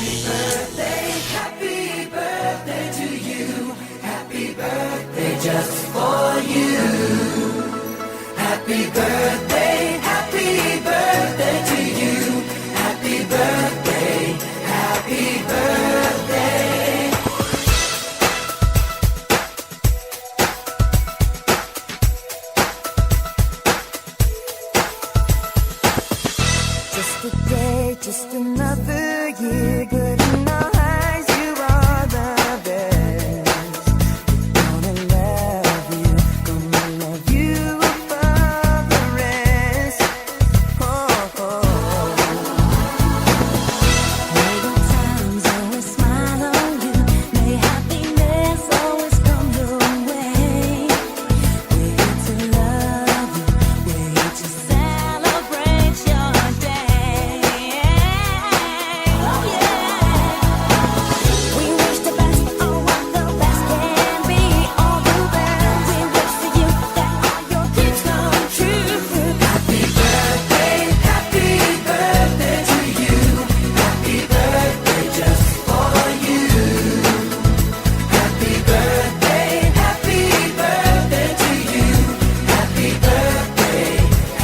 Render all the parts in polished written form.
Happy birthday to you. Happy birthday just for you. Happy birthday to you. Happy birthday, happy birthday. Just a day, just another year, good in our eyes, you are the best. Gonna love you above the rest. Oh, oh. May the times always smile on you, may happiness always come your way. We're here to love you, we're here to celebrate your day. Oh yeah. We wish the best on what the best can be. All the best we wish for you, that all your dreams come true. Happy birthday to you. Happy birthday just for you. Happy birthday to you. Happy birthday,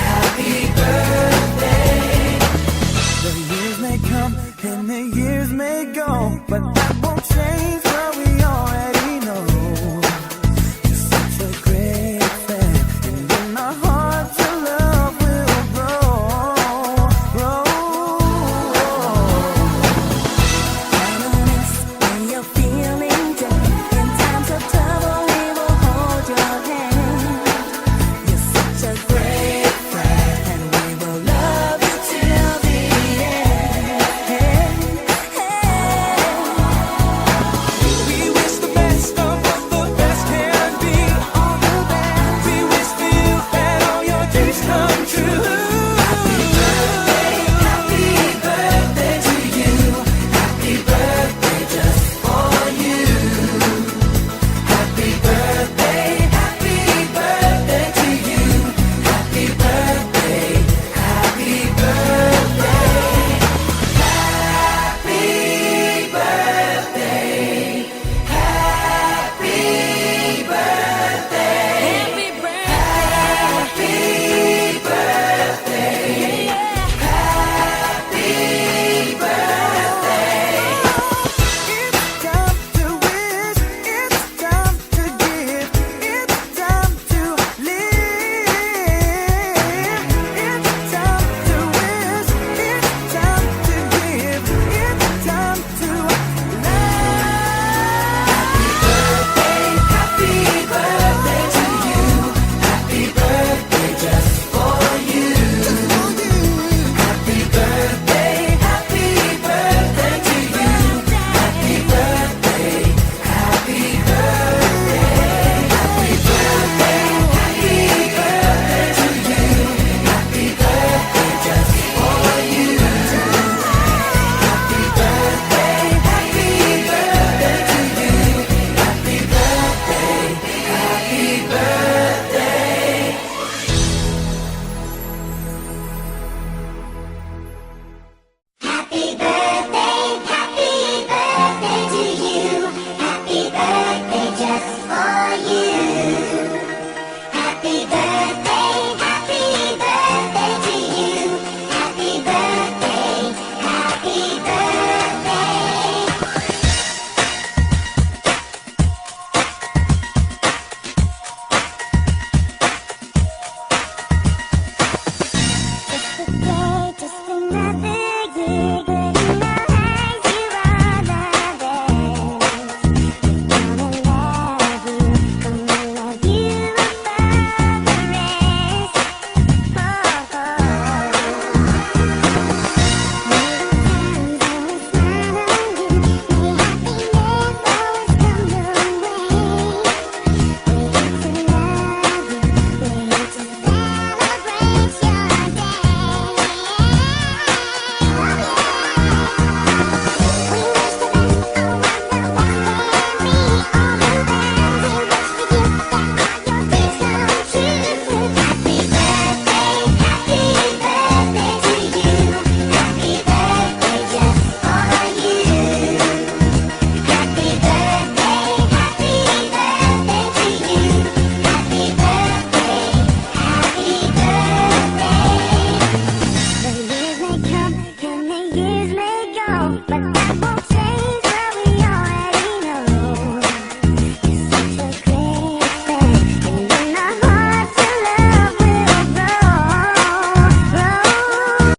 happy birthday. The years may come and the years may go, but that won't change